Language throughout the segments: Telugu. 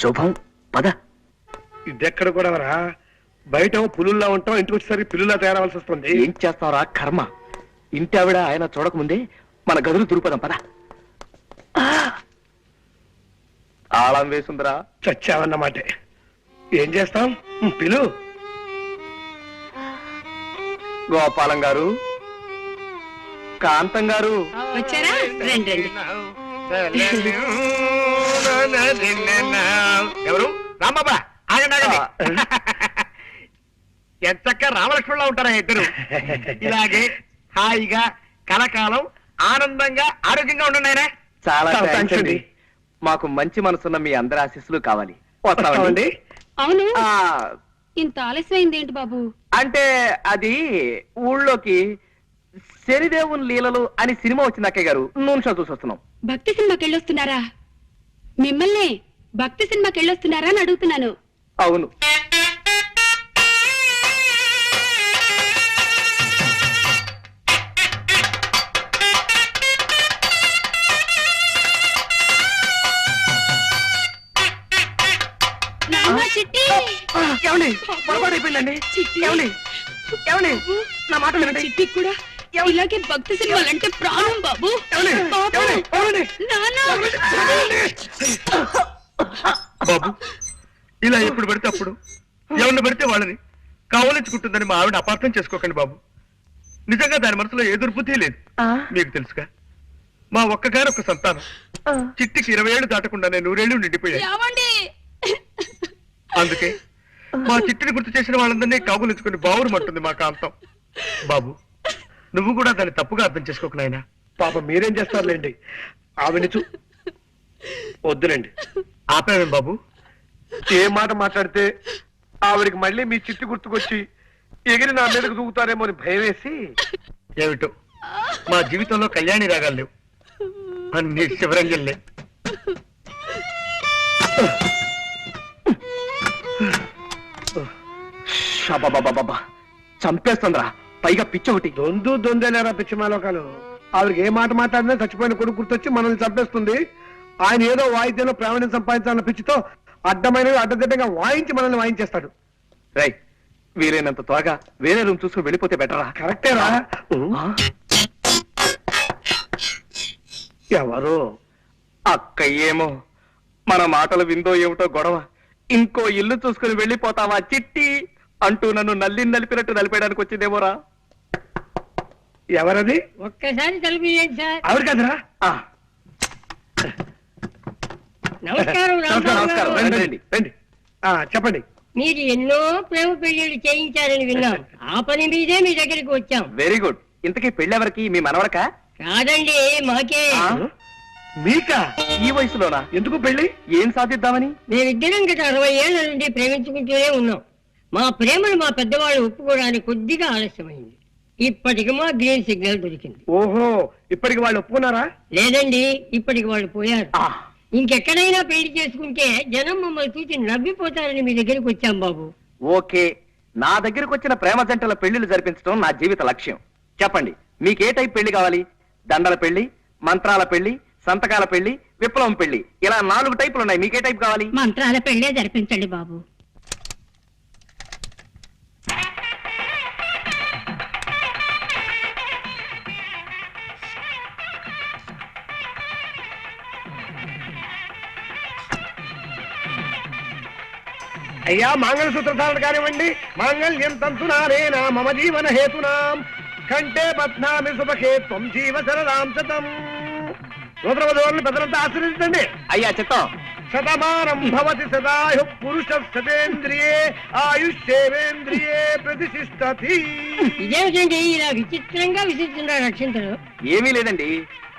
శుభం. పద. ఇదెక్కడ కూడా రా, బయట పులుల్లా ఉంటాం, ఇంటికి వచ్చేసరికి పిల్లులా తయారవలసి వస్తుంది. ఏం చేస్తావురా కర్మ. ఇంటి ఆవిడ ఆయన చూడకముందే మన గదులు దురుపదాం. పద. తాళం వేసుందిరా. చచ్చావన్నమాట. ఏం చేస్తాం, పిలు. గోపాలం గారు, కాంతం గారు వచ్చారా? రండి రండి. ఎవరు? రాంబాబా, ఆగండి ఆగండి. ఎంతక్క రామలక్ష్మణులా ఉంటారా ఇద్దరు. ఇలాగే హాయిగా కలకాలం ఆనందంగా ఆరోగ్యంగా ఉండండి ఆయన. చాలా థాంక్స్ అండి. మాకు మంచి మనసున్న మీ అందరి ఆశీస్సులు కావాలి. వస్తామండి. అవును, ఇంత ఆలస్యమైంది ఏంటి బాబు? అంటే అది ఊళ్ళోకి శనిదేవుని లీలలు అని సినిమా వచ్చింది అక్కయ్య గారు. నూనె షో చూసి వస్తున్నాం. భక్తి సినిమాకి వెళ్ళొస్తున్నారా? మిమ్మల్ని భక్తి సినిమాకి వెళ్ళొస్తున్నారా అని అడుగుతున్నాను. అవును. ఏమండి, పొరపాటు అయిపోయిందండి. ఏమండి, ఏమండి, నా మాట వినండి. చిట్టి కూడా ఇలాగే భక్తి సినిమాలంటే ప్రాణం బాబు. బాబు, ఇలా ఎప్పుడు పడితే అప్పుడు ఎవరిని పడితే వాళ్ళని కావలించుకుంటుందని మా ఆవిడ అపార్థం చేసుకోకండి బాబు. నిజంగా దాని మనసులో ఏ దుర్బుద్ధి లేదు. మీకు తెలుసుగా, మా ఒక్కగారొక్క సంతానం చిట్టికి 20 ఏళ్ళు దాటకుండానే 100 ఏళ్ళు నిండిపోయాయి. అందుకే మా చిట్టిని గుర్తు చేసిన వాళ్ళందరినీ కాగులించుకుని బావురుమంటుంది మా కాంతం. బాబు, నువ్వు కూడా దాన్ని తప్పుగా అర్థం చేసుకోకు నాయనా. పాప మీరేం చేస్తారులేండి, ఆవిడ వద్దులేండి. ఆపేమేం బాబు? ఏ మాట మాట్లాడితే ఆవిడికి మళ్ళీ మీ చిట్టి గుర్తుకొచ్చి ఎగిరి నా మీదకు దూకుతారేమో అని భయం వేసి. ఏమిటో మా జీవితంలో కళ్యాణి రాగాలు లేవు, అన్ని శివరంజన్లే. చంపేస్తుందిరా, పైగా పిచ్చి ఒకటి. దొందేలేరా పిచ్చి మాలోకాలు. ఆవిడకి ఏ మాట మాట్లాడినా చచ్చిపోయిన కొడుకు గుర్తొచ్చి మనల్ని చంపేస్తుంది. ఆయన ఏదో వాయిద్యంలో ప్రావీణ్యం సంపాదించాలన్న పిచ్చితో అడ్డమైనవి అడ్డదిడ్డంగా వాయించి మనల్ని వాయించేస్తాడు. రై, వీలైనంత త్వరగా వేరే రూమ్ చూసుకుని వెళ్ళిపోతే బెటరా? కరెక్టేరా. ఎవరు? అక్క ఏమో, మన మాటలు విందో ఏమిటో గొడవ. ఇంకో ఇల్లు చూసుకుని వెళ్ళిపోతావా చిట్టి అంటూ నన్ను నలిపినట్టు నలిపేయడానికి వచ్చిందేమోరా. ఎవరది? ఒక్కసారి తలుపు తీయండి సార్. ఆవిడ కదరా? నమస్కారం. నమస్కారం. రండి, రండి, రండి. చెప్పండి. మీరు ఎన్నో ప్రేమ పెళ్లిళ్ళు చేయించారని విన్నాం. ఆ పని మీదే మీ దగ్గరికి వచ్చాం. Very good. ఇంతకీ పెళ్ళెవరికి? మీ మనవడకా? కాదండి, మాకే. మీకా? ఈ వయసులోనా? ఎందుకు పెళ్లి? ఏం సాధిద్దామని? మేమిద్దరం గత 60 ఏళ్ల నుండి ప్రేమించుకుంటూనే ఉన్నాం. మా ప్రేమను మా పెద్దవాళ్ళు ఒప్పుకోవడానికి కొద్దిగా ఆలస్యమైంది. ఇప్పటికి మా గ్రీన్ సిగ్నల్ దొరికింది. ఓహో, ఇప్పటికి వాళ్ళు ఒప్పుకున్నారా? లేదండి, ఇప్పటికి వాళ్ళు పోయారు. ఇంకెక్కడైనా పెళ్లి చేసుకుంటే జనం మమ్మల్ని చూసి నవ్విపోతారని మీ దగ్గరికి వచ్చాం బాబు. ఓకే, నా దగ్గరకు వచ్చిన ప్రేమ జంటల పెళ్లిళ్ళు జరిపించడం నా జీవిత లక్ష్యం. చెప్పండి, మీకే టైప్ పెళ్లి కావాలి? దండల పెళ్లి, మంత్రాల పెళ్లి, సంతకాల పెళ్లి, విప్లవం పెళ్లి, ఇలా 4 టైపులు ఉన్నాయి. మీకే టైప్ కావాలి? మంత్రాల పెళ్లే జరిపించండి బాబు. అయ్యా, మంగళసూత్రధారణ కానివ్వండి. మాంగళ్యం తంతునారేనా మమ జీవన హేతునాం కంటే బధ్నామి శుభకే త్వం జీవ శరదాం శతం. నూతనవధువులను పెద్దలంతా ఆశీర్వదించండి. అయ్యా చిత్తం. శతమానం భవతి సదాయు పురుష శతేంద్రియే ఆయుష్యేంద్రియే ప్రతిష్ఠతి. ఇదేమిటండి ఇలా విచిత్రంగా విసిస్తున్నారు రక్షించరు? ఏమీ లేదండి,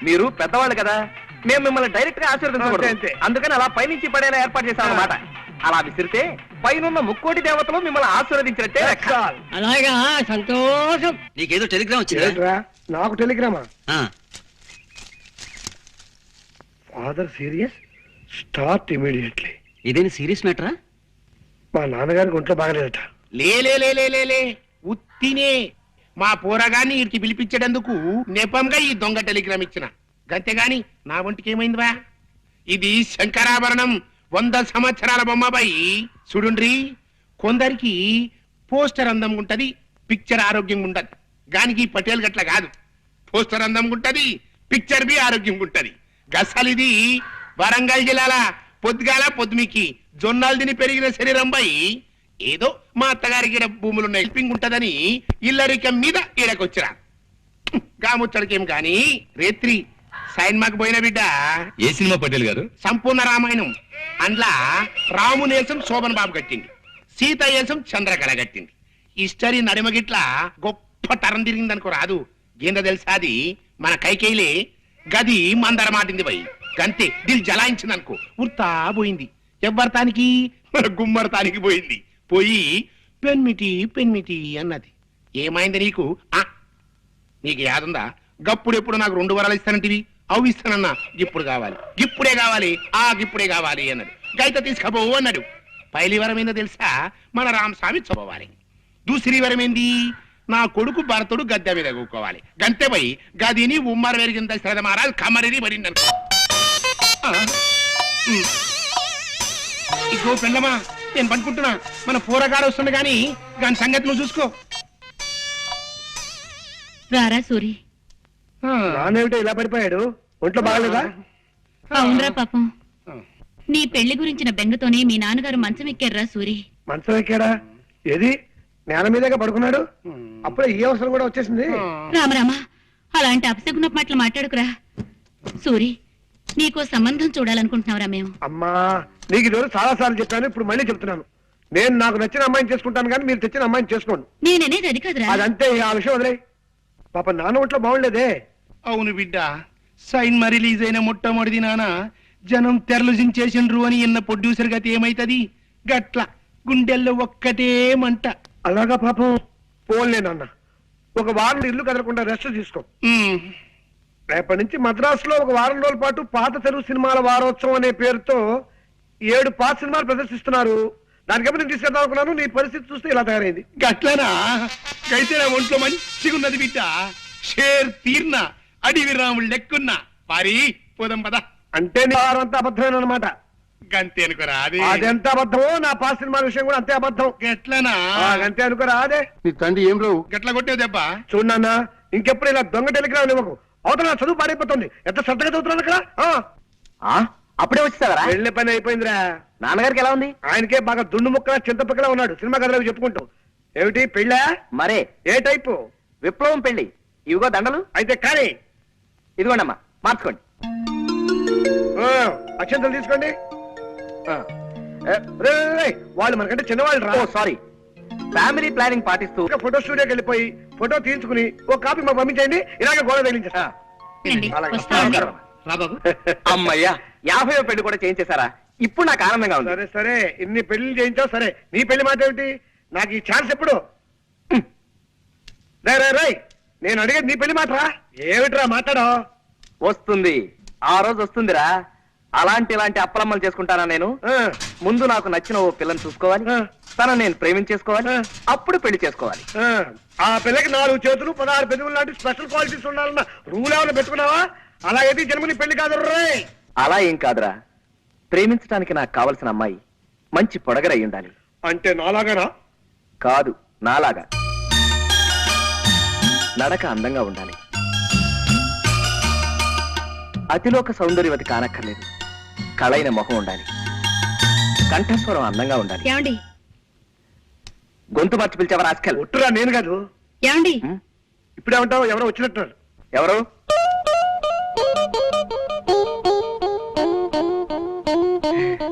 మీరు పెద్దవాళ్ళు కదా, మేము మిమ్మల్ని డైరెక్ట్ గా ఆశీర్వదించకూడదు. అందుకని అలా పైనుంచి పడేలా ఏర్పాటు చేశాం అన్నమాట. అలా విసిరితే పైనున్న 3 దేవతలు మిమ్మల్ని ఆశీర్వదించినట్టే. అలాగా, సంతోషం. నీకేదో టెలిగ్రామ్ వచ్చిందా? నాకు టెలిగ్రామా? Father serious, start immediately. ఇదేని సీరియస్ మ్యాటరా? మా నాన్నగారికి ఒంట్లో బాగలేదట. లే ఉత్తినే మా పోరగాన్ని ఇరికి పిలిపించేటందుకు నెపంగా ఈ దొంగ టెలిగ్రామ్ ఇచ్చిన. గంతేగాని నా ఒంటికి ఏమైందివా? ఇది శంకరాభరణం. 100 సంవత్సరాల బొమ్మపై చూడుండ్రి. కొందరికి పోస్టర్ అందం ఉంటది, పిక్చర్ ఆరోగ్యం ఉండదు. గానికి పటేల్ గట్ల కాదు. పోస్టర్ అందం ఉంటది, పిక్చర్ బి ఆరోగ్యం ఉంటది. గసలిది వరంగల్ జిల్లాల పొద్దుగాల పొద్దుమికి జొన్నాలు తిని పెరిగిన శరీరంపై ఏదో మా అత్తగారికి ఈడ భూములున్న హెల్పింగ్ ఉంటదని ఇల్లరికం మీద ఈడకొచ్చిరా. గాముచ్చడికేం గాని రేత్రి సైన్మాకు పోయిన బిడ్డ ఏ సినిమా పటేల్ గారు? సంపూర్ణ రామాయణం. అందులో రామునేసం శోభన్ బాబు కట్టింది, సీత ఏసం చంద్రకళ కట్టింది. హిస్టరీ నడిమగిట్ల గొప్ప తరం తిరిగింది అనుకో రాదు. ఏందో తెలుసా, అది మన కైకేయిలే గది మందర మాటింది పోయి గంతే దిల్ జలాయించింది అనుకో, ఉర్తా పోయింది. ఎవ్వరతానికి మన గుమ్మరతానికి పోయింది. పోయి పెన్మిటి పెన్మిటి అన్నది. ఏమైంది నీకు? నీకు యాదుందా? గప్పుడెప్పుడు నాకు 2 వరాలు ఇస్తానంటివి, అవి ఇస్తానన్నా. ఇప్పుడు కావాలి, ఇప్పుడే కావాలి, ఇప్పుడే కావాలి అన్నాడు. గైత తీసుకపోవు అన్నాడు. పైలి వరం ఏందో తెలుసా, మన రామస్వామి చదవాలి. దూసరి వరం ఏంది, నా కొడుకు భరతుడు గద్దె మీద కూకోవాలి. గంతే పోయి గదిని ఉమ్మర వెరిగిన శ్రద్ధ మారాలి, కమరిని పడింది అనుకో. ఇగో పెళ్ళమా, నేను పనుకుంటున్నా. మన పోరగాడు వస్తుంది గాని దాని సంగతి నువ్వు చూసుకో. రారా సూరి. నానేమిటో ఇలా పడిపోయాడు, ఒంట్లో బాగలేదా? అవునరా పాపం, నీ పెళ్లి గురించిన బెంగతోనే మీ నాన్నగారు మంచం ఎక్కారా సూరి. మంచం ఎక్కాడా? ఏది నేల మీదగా పడుకున్నాడు? అప్పుడే ఈ అవసరం కూడా వచ్చేసింది. రామరామా, అలాంటి అపశకున మాటలు మాట్లాడుకురా. సూరి, నీకో సంబంధం చూడాలనుకుంటున్నావురా మేము. అమ్మా, నీకు ఈరోజు చాలా సార్లు చెప్పాను, ఇప్పుడు మళ్ళీ చెప్తున్నాను. నేను నాకు నచ్చిన అమ్మాయిని చేసుకుంటాను కానీ మీరు తెచ్చిన అమ్మాయిని చేసుకోండి. నేననేది అది కాదురా. అదంతే, ఆ విషయం వదిలే. పాప నాన్న ఒంట్లో బాగుండలేదే. అవును బిడ్డ, సైన్మా రిలీజ్ అయిన మొట్టమొదటి నాన్న జనం తెరలుజించేసిండ్రు అని ఇన్న ప్రొడ్యూసర్ గతి ఏమైతది? గట్ల గుండెల్లో ఒక్కటే మంట. అలాగా పాపం. పోన్లే నాన్న, ఒక వారం ఇల్లు కదలకుండా రెస్ట్ తీసుకో. రేపటి నుంచి మద్రాసులో ఒక వారం రోజుల పాటు పాత తెలుగు సినిమాల వారోత్సవం అనే పేరుతో 7 పాత సినిమాలు ప్రదర్శిస్తున్నారు. దానికేమో నేను తీసుకెళ్దాం అనుకున్నాను, నీ పరిస్థితి చూస్తే ఇలా తయారైంది. గట్లనా? అయితే నా ఒంట్లో మంచిగున్నది బిడ్డ. షేర్ తీర్న అడివి రాముడు లెక్కున్నా. మరి పోదాం పద. అంటే నీ వారంతా అబద్ధమైన అనమాట. గంతే అనుకోరా? అదెంత అబద్ధమో నా పాత సినిమాల విషయం కూడా అంతే అబద్ధం. గట్లనా? అంతే అనుకోరా? అదే నీ తండ్రి ఏం రావు గట్ల కొట్టే దెబ్బ. చూడన్నా, ఇంకెప్పుడు ఇలా దొంగ టెలిగ్రామ్ ఇవ్వకు. అవతల నా చదువు పాడైపోతుంది. ఎంత శ్రద్ధగా చదువుతున్నాను అక్కడ. అప్పుడే వచ్చేసావరా? వెళ్ళే పని అయిపోయిందిరా. నాన్నగారికి ఎలా ఉంది? ఆయనకే బాగా దుండు ముక్కలా చింతపక్కలా ఉన్నాడు. సినిమా కథలు చెప్పుకుంటూ. ఏమిటి పెళ్ళా? మరే ఏ టైపు? విప్లవం పెళ్లి. ఇవిగో దండలు. అయితే కానీ ఇదిగోండమ్మా, మార్చుకోండి. అక్షంతలు తీసుకోండి. వాళ్ళు మనకంటే చిన్నవాళ్ళు రా. సారీ. ఫ్యామిలీ ప్లానింగ్ పాటిస్తూ ఫోటో స్టూడియోకి వెళ్ళిపోయి ఫోటో తీయించుకుని ఒక కాపీ మాకు పంపించండి. ఇలాగే గోడ తగిలించేస్తా. రండి, అలాగే. వస్తామండి. రా బాబు. అమ్మయ్యా, 50వ పెళ్లి కూడా చేయించేశారా? ఇప్పుడు నాకు ఆనందంగా ఉంది. సరే సరే, ఇన్ని పెళ్లి చేయించావు సరే. నీ పెళ్లి మాట ఏమిటి? నాకు ఈ ఛాన్స్ ఎప్పుడు? రై నేను అడిగేది నీ పెళ్లి మాటరా. ఏమిట్రా మాట్లాడో? వస్తుంది, ఆ రోజు వస్తుందిరా. ఇలాంటి అప్పలమ్మలు చేసుకుంటానా నేను? ముందు నాకు నచ్చిన ఓ పిల్లని చూసుకోవాలి, తనను నేను ప్రేమించేసుకోవాలి, అప్పుడు పెళ్లి చేసుకోవాలి. ఆ పిల్లకి 4 చేతులు 16 పెదవులు లాంటి స్పెషల్ క్వాలిటీస్ ఉండాలన్న రూల్ ఏమైనా పెట్టుకున్నావా? అలాగైతే జన్మని పెళ్లి కాదు రే. అలా ఏం కాదురా, ప్రేమించడానికి నాకు కావలసిన అమ్మాయి మంచి పొడగరై ఉండాలి. అంటే నాలాగానా? కాదు, నాలాగా. నడక అందంగా ఉండాలి, అతిలోక సౌందర్యవతి కానక్కర్లేదు. కళైన మొహం ఉండాలి, కంఠస్వరం అందంగా ఉండాలి. ఏమండి? గొంతు మార్చి పిలిచావా రాస్కల్? ఒట్టురా, నేను కాదు. ఏమండి? ఇప్పుడేమంటావు? ఎవరో వచ్చినట్టున్నారు. ఎవరు?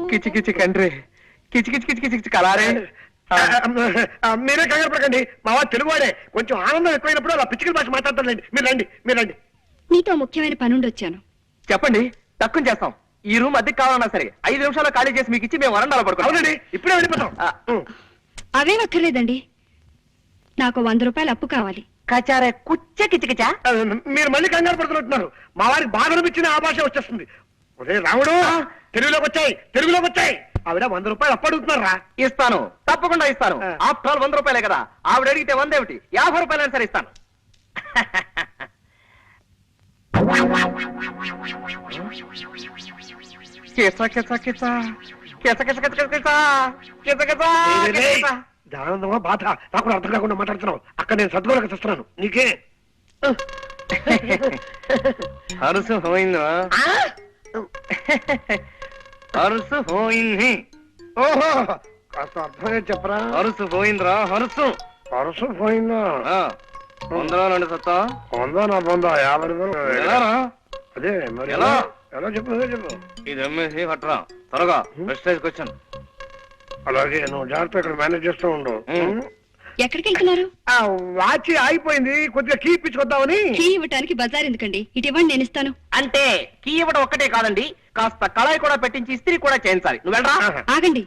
కిచి కిచి కండ్రి, కిచి కిచి కిచి కిచి కిచి కలారే. మీరే కంగారు పడకండి, మా వాడు తెలుగువాడే. కొంచెం ఆనందం ఎక్కువైనప్పుడు అలా పిచ్చికల భాష మాట్లాడతారులేండి. మీరు రండి, మీరు రండి. నీతో ముఖ్యమైన పనుండి వచ్చాను. చెప్పండి, తక్కువ చేస్తాం. ఈ రూమ్ అద్దెకి కావాలన్నా సరే 5 నిమిషాల్లో ఖాళీ చేసి మీకు ఇచ్చి మేము వరండాలో పడుకోవాలి. అవునండి, ఇప్పుడే వెళ్ళిపోతాం. అవేం అక్కర్లేదండి, నాకు 100 రూపాయలు అప్పు కావాలి. కచారే కుచ్చ కిచకిచా. మీరు మళ్ళీ కంగారు పడుతున్నట్టున్నారు. మా వారికి బాధ అనిపించిన ఆ భాష వచ్చేస్తుంది. ఒరే రాముడు, తెలుగులోకి వచ్చాయి, తెలుగులోకి వచ్చాయి. ఆవిడ 100 రూపాయలు అప్పు అడుగుతున్నారా? ఇస్తాను, తప్పకుండా ఇస్తాను. ఆఫ్టర్ ఆల్ 100 రూపాయలే కదా. ఆవిడ అడిగితే 100 ఏమిటి, 50 రూపాయలైనా సరే ఇస్తాను. కిచ కిచ కిచ ఆనందమా బాధ నాకు కూడా అర్థం కాకుండా మాట్లాడుతున్నావు. అక్కడ నేను సద్గోళకు తెస్తున్నాను నీకే. హరుసు పోయిందా? హరుసు పోయింది. ఓహో కాస్త అర్థమే చెప్పరా. హరుసు పోయిందిరా, హరుసు. పరుసు పోయిందా? వందలో రెండు సత్తా. పొందా నా పొందా 50 రూపాయలు. ఎలారా? అదే మరి ఎలా? ఎలా చెప్పు అదే చెప్పు. ఇది అమ్మేసి పట్టరా త్వరగా. ప్రెస్టేజ్కి వచ్చాను. అలాగే నువ్వు జాగ్రత్త ఇక్కడ మేనేజ్ చేస్తూ ఉండు. ఎక్కడికి వెళ్తున్నారు? ఆ వాచ్ ఆగిపోయింది, కొద్దిగా కీ ఇప్పించుకొద్దామని. కీ ఇవ్వటానికి బజార్ ఎందుకండి? ఇటు ఇవ్వండి, నేను ఇస్తాను. అంటే కీ ఇవ్వడం ఒక్కటే కాదండి, కాస్త కళాయి కూడా పెట్టించి ఇస్త్రీ కూడా చేయించాలి. నువ్వు వెళ్ళరా. ఆగండి,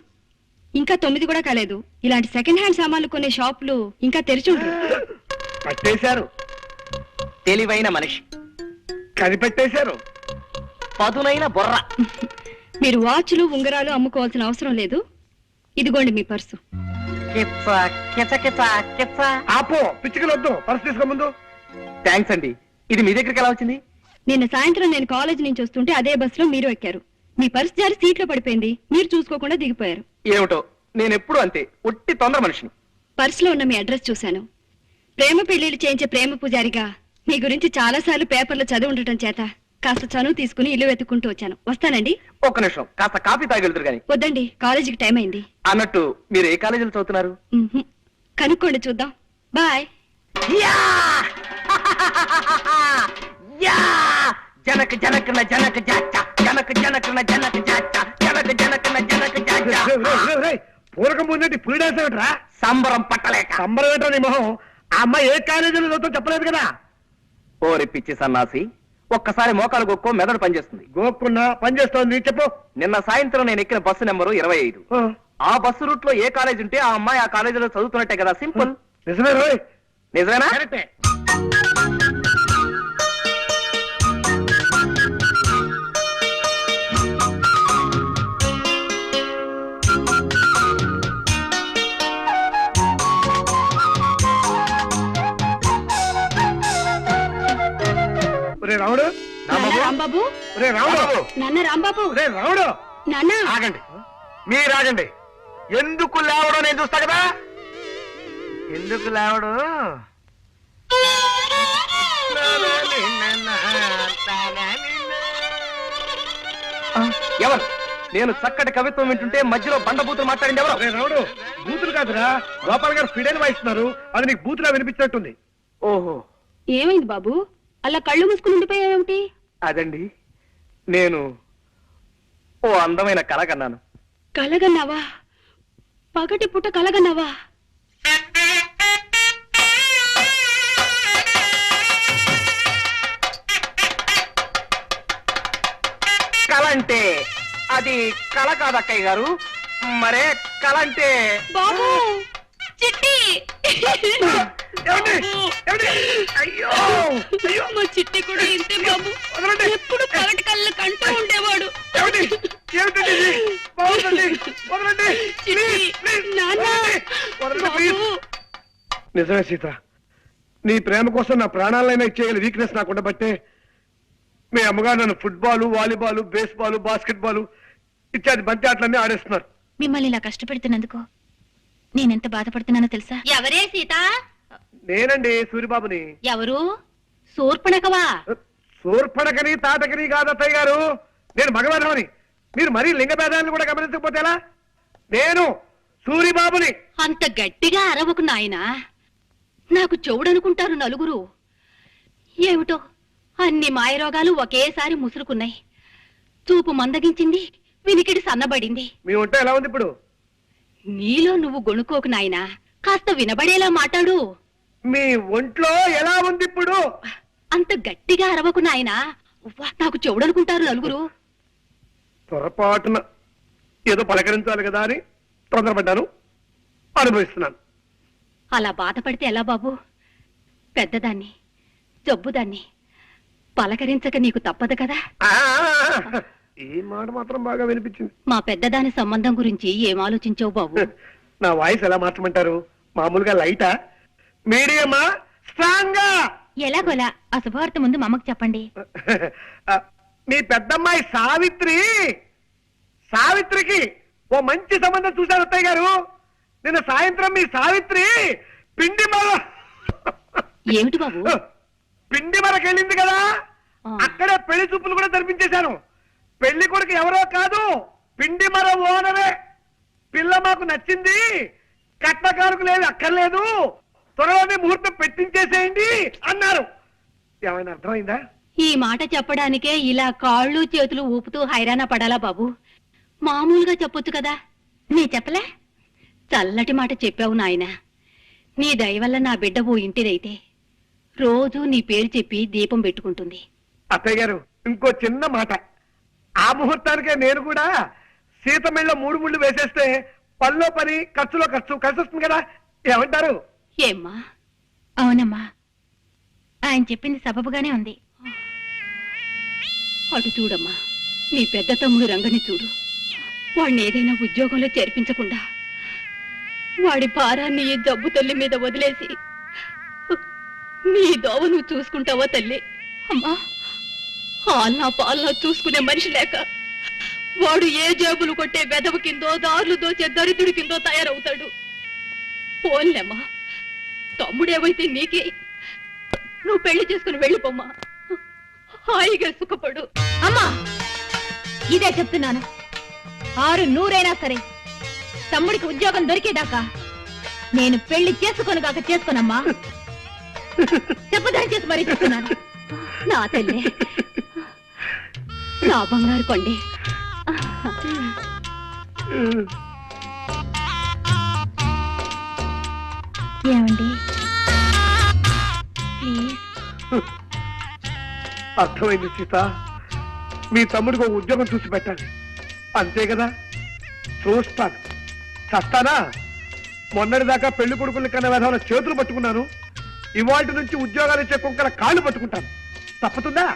ఇంకా 9 కూడా కాలేదు. ఇలాంటి సెకండ్ హ్యాండ్ సామాన్లు కొనే షాపులు ఇంకా తెరిచి ఉండరు. పట్టేశారు, తెలివైన మనిషి, కనిపెట్టేశారు. పదునైన బొర్ర. మీరు వాచ్లు ఉంగరాలు అమ్ముకోవాల్సిన అవసరం లేదు. ఇదిగోండి మీ పర్సు. ఆపో పిచ్చికలు వద్దు, పర్సు తీసుకో ముందు. థ్యాంక్స్ అండి. ఇది మీ దగ్గరికి ఎలా వచ్చింది? నిన్న సాయంత్రం నేను కాలేజ్ నుంచి వస్తుంటే అదే బస్సులో మీరు ఎక్కారు. మీ పర్సు జారి సీట్లో పడిపోయింది. మీరు చూసుకోకుండా దిగిపోయారు. ఏమిటో, నేను ఎప్పుడు అంతే, ఒట్టి తొందర మనిషిని. పర్సులో ఉన్న మీ అడ్రస్ చూశాను. ప్రేమ పెళ్లిళ్ళు చేయించే ప్రేమ పూజారిగా మీ గురించి చాలా సార్లు పేపర్లో చదివి ఉండటం చేత కాస్త చనువు తీసుకుని ఇల్లు వెతుక్కుంటూ వచ్చాను. వస్తానండి. ఒక్క నిమిషం, కాస్త కాఫీ తాగెళ్తారు గాని. వద్దండి, కాలేజీకి టైం అయింది. అన్నట్టు మీరు ఏ కాలేజీలో చదువుతున్నారు? మ్మ్హ్మ్. కనుక్కోండి, చూద్దాం. బాయ్. జనక జనకన జనక జాచ, జనక జనకన జనక జాచ, జనక జనకన జనక జాచ. పూరకం ముందంటే ఇప్పుడు డాన్సేమిట్రా? సంబరం పట్టలేక. సంబరం ఏంటో నీ మొహం. ఆ అమ్మాయి ఏ కాలేజీలో చదువుతో చెప్పలేదు కదా. ఓరి పిచ్చి సన్నాసి, ఒక్కసారి మోకాలు గొక్కో మెదడు పనిచేస్తుంది. గోక్కున్నా పని చేస్తోంది చెప్పు. నిన్న సాయంత్రం నేను ఎక్కిన బస్సు నెంబరు 25. ఆ బస్సు రూట్ లో ఏ కాలేజ్ ఉంటే ఆ అమ్మాయి ఆ కాలేజీలో చదువుతున్నట్టే కదా. సింపుల్. నిజమే రోయ్. నిజమేనా? రే రాముడు, నాన్న రాంబాబు, రే రాముడు, నాన్న రాంబాబు, రే రాముడు. నాన్న. ఆగండి, మీరు ఆగండి. ఎందుకు లేవడో నేను చూస్తా కదా. ఎందుకు లేవడు? ఎవరు? నేను చక్కటి కవిత్వం వింటుంటే మధ్యలో బండబూతులు మాట్లాడింది ఎవరు? రే రాముడు, బూతులు కాదురా, గోపాల్ గారు ఫిడైన్ వాయిస్తున్నారు. అది నీకు బూతులా వినిపించినట్టుంది. ఓహో, ఏమైంది బాబు, అలా కళ్ళు మూసుకుని ఉండిపోయావేమిటి? అదండి, నేను ఓ అందమైన కళ కన్నాను. కలగన్నావా? పగటి పుట్ట కలగన్నావా? కళ అంటే అది కళ కాదు అక్కయ్య గారు. మరే కళ అంటే బాబు, చిట్టి. ఏమండి? ఏమండి? అయ్యో అయ్యో, మా చిట్టి కూడా ఇంతే బాబు. వదలండి. ఎప్పుడు పగటి కళ్ళు కంటూ ఉండేవాడు. ఏమండి? ఏమిటండి ఇది? బాగుందండి. వదలండి. చిట్టి, ప్లీజ్, నాన్న. వదలండి, ప్లీజ్. బాబు. నిజమే సీత, నీ ప్రేమ కోసం నా ప్రాణాలైనా ఇచ్చేయాలి వీక్నెస్ నాకు ఉండబట్టే మీ అమ్మగారు నన్ను ఫుట్బాల్, వాలీబాల్, బేస్బాల్, బాస్కెట్బాల్ ఇత్యాది బంతి ఆటలన్నీ ఆడేస్తున్నారు. మిమ్మల్ని ఇలా కష్టపెడుతున్నందుకు నేనెంత బాధపడుతున్నానో తెలుసా? ఎవరే సీత? నేనండి సూరిబాబుని. ఎవరు? శూర్పణఖవా? శూర్పణకని తాటకని కాదు అత్తయ్య గారు, నేను మగవేధమని. మీరు మరీ లింగ భేదాలను కూడా గమనించకపోతే ఎలా? నేను సూరిబాబుని. అంత గట్టిగా అరవకు నాయనా, నాకు చెవుడనుకుంటారు నలుగురు. ఏమిటో అన్ని మాయరోగాలు ఒకేసారి ముసురుకున్నాయి. చూపు మందగించింది, వినికిడి సన్నబడింది. మీ ఒంట ఎలా ఉంది ఇప్పుడు? నీలో నువ్వు గొణుకోకు నాయనా, కాస్త వినబడేలా మాట్లాడు. మీ ఒంట్లో ఎలా ఉంది ఇప్పుడు? అంత గట్టిగా అరవకు నాయనా, ఉవ్వ, నాకు చెవుడనుకుంటారు నలుగురు. పొరపాటున ఏదో పలకరించాలి కదా అని తొందరపడ్డాను, అనుభవిస్తున్నాను. అలా బాధపడితే ఎలా బాబు? పెద్దదాన్ని, జబ్బుదాన్ని పలకరించక నీకు తప్పదు కదా. ఆ, ఈ మాట మాత్రం బాగా వినిపించింది. మా పెద్దదాని సంబంధం గురించి ఏం ఆలోచించావు బాబు? నా వాయిస్ ఎలా మార్చమంటారు? మామూలుగా లైటా, మీడియమా, స్ట్రాంగా? ఎలాగోలా ఆ శుభవార్త ముందు మా అమ్మకు చెప్పండి. మీ పెద్దమ్మాయి సావిత్రికి ఓ మంచి సంబంధం చూశారు అత్తయ్య గారు. నిన్న సాయంత్రం మీ సావిత్రి పిండి మర ఏమిటి బాబు? పిండి మరకెళ్ళింది కదా, అక్కడే పెళ్లి చూపులు కూడా జరిపించేశాను. పెళ్లి కొడుకు ఎవరో కాదు, పిండి మర ఓనరే. పిల్ల మాకు నచ్చింది, కట్నకారుకు లేదు అక్కర్లేదు, త్వరలోనే ముహూర్తం పెట్టించేసేయండి అన్నారు. ఏమైనా అర్థమైందా? ఈ మాట చెప్పడానికే ఇలా కాళ్ళు చేతులు ఊపుతూ హైరాణ పడాలా బాబు? మామూలుగా చెప్పొచ్చు కదా. నీ చెప్పలే? చల్లటి మాట చెప్పావు నాయనా. నీ దయ వల్ల నా బిడ్డ ఓ ఇంటిదైతే రోజు నీ పేరు చెప్పి దీపం పెట్టుకుంటుంది. అత్తయ్య గారు, ఇంకో చిన్న మాట. ఆ ముహూర్తానికే నేను కూడా సీత మెళ్ళ 3 ముళ్ళు వేసేస్తే పనిలో పని, ఖర్చులో ఖర్చు కలిసి వస్తుంది కదా. ఏమంటారు? ఏమ్మా? అవునమ్మా, ఆయన చెప్పింది సబబుగానే ఉంది. అటు చూడమ్మా, నీ పెద్ద తమ్ముడు రంగని చూడు. వాడిని ఏదైనా ఉద్యోగంలో చేర్పించకుండా వాడి భారాన్ని ఈ జబ్బు తల్లి మీద వదిలేసి నీ దోవ నువ్వు చూసుకుంటావా తల్లి? అమ్మా, ఆల్నా పాలనా చూసుకునే మనిషి లేక వాడు ఏ జేబులు కొట్టే వెదవు కిందో, దారులు దోచే దరిద్రుడి కిందో తయారవుతాడు. పోన్లేమ్మా, తమ్ముడేవైతే నీకే. నువ్వు పెళ్లి చేసుకుని వెళ్ళిపోమ్మా, హాయిగా సుఖపడు. అమ్మా, ఇదే చెప్తున్నాను. 600 సరే, తమ్ముడికి ఉద్యోగం దొరికేదాకా నేను పెళ్లి చేసుకోనుగాక చేసుకోనమ్మా. చెప్పదని చేసి మరీ చెప్తున్నాను. నా తల్లి, నా బంగారు కొండి. ఏమండి ప్లీజ్? అర్థమైంది సీత. మీ తమ్ముడికి ఒక ఉద్యోగం చూసి పెట్టాలి, అంతే కదా. చూస్తాను, చస్తానా? మొన్నటిదాకా పెళ్లి కొడుకుల్ని కన్నా విధాన చేతులు పట్టుకున్నాను, ఇవాళ నుంచి ఉద్యోగాలు ఇచ్చే కుక్కల కాళ్ళు పట్టుకుంటాను. తప్పుతుందా?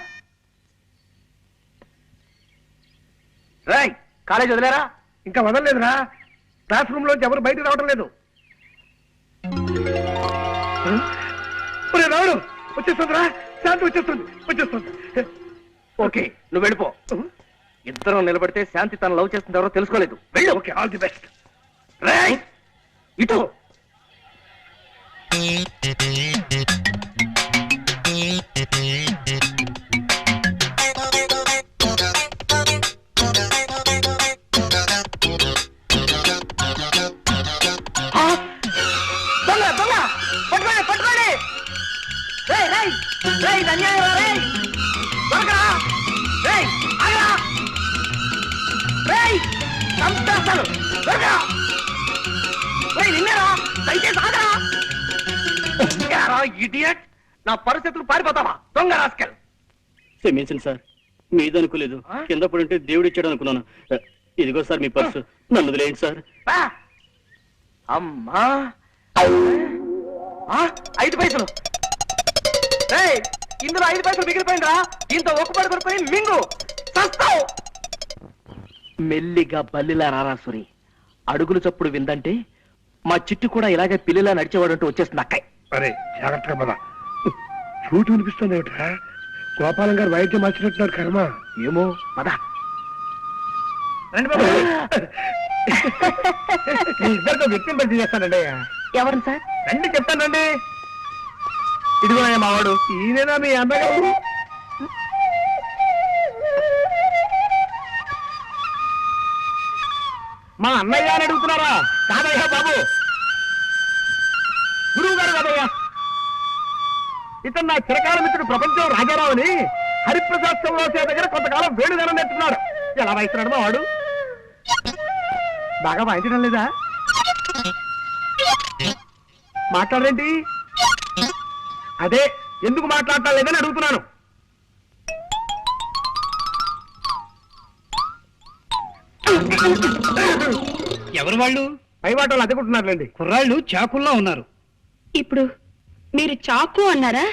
రేయ్, కాలేజ్ వదిలేరా? ఇంకా వదలలేదురా. క్లాస్ రూమ్ లోంచి ఎవరు బయటకు రావడం లేదు. ఒరే రావుడు, వచ్చేస్తుందిరా, శాంతి వచ్చేస్తుంది. ఓకే, నువ్వు వెళ్ళిపో. ఇద్దరం నిలబడితే శాంతి తన లవ్ చేస్తుంది ఎవరో తెలుసుకోలేదు. వెళ్ళు. Okay, all the best. రేయ్, ఇటు. దొంగ పట్టుకోండి. రేయ్, అన్యాయం రేయ్, దొరకరా? రేయ్, ఆగరా? రేయ్, చంపేస్తాను. దొరకరా? రేయ్, నిన్నేరా? దయచేసి ఆగరా? ఇడియట్, నా పరిస్థితులు పారిపోతావా దొంగ రాస్కెల్? క్షమించండి సార్, మీదనుకోలేదు. కింద పడుంటే దేవుడు ఇచ్చాడు అనుకున్నాను. ఇదిగో సార్ మీ పర్సు, నన్ను వదిలేయండి సార్. అమ్మా, 5 పైసలు. రేయ్, ఇందులో 5 పైసలు మిగిలిపోయిందిరా. దీంతో ఒక్కపడి కొనుక్కొని మింగు, చస్తావు. మెల్లిగా బల్లిలా రారాసురి. అడుగులు చప్పుడు విందంటే మా చిట్టు కూడా ఇలాగే పిల్లిలా నడిచేవాడంటూ వచ్చేస్తుంది అక్కయ్. అరే జాగ్రత్తగా పద. చూటు వినిపిస్తుంది ఏమిట్రా? గోపాలం గారు వైద్యం మార్చినట్టున్నారు. కర్మ ఏమో, పద. మీ ఇద్దరితో వ్యక్తిని పరిచయం చేస్తానండి. ఎవరు సార్? రండి చెప్తానండి. ఇదిగో మావాడు. ఈయనేనా మీ అన్నగారు? మా అన్నయ్య అని అడుగుతున్నారా? కాదయ్యా బాబు, గురువు గారు కాదయ్యా. ఇతను నా చిరకాల మిత్రుడు ప్రపంచం రాజారావు అని హరిప్రసాద్ చౌరాసే దగ్గర కొంతకాలం వేడుదనం నేర్చుకున్నాడు. ఎలా వాయిస్తున్నాడు మా వాడు? బాగా వాయించడం లేదా? మాట్లాడరేంటి? అదే ఎందుకు మాట్లాడటం లేదని అడుగుతున్నాను. ఎవరు వాళ్ళు? పై వాటలు అద్దెకుంటున్నారులేండి. కుర్రాళ్ళు చాకుల్లా ఉన్నారు. ఇప్పుడు మీరు చాకు అన్నారా?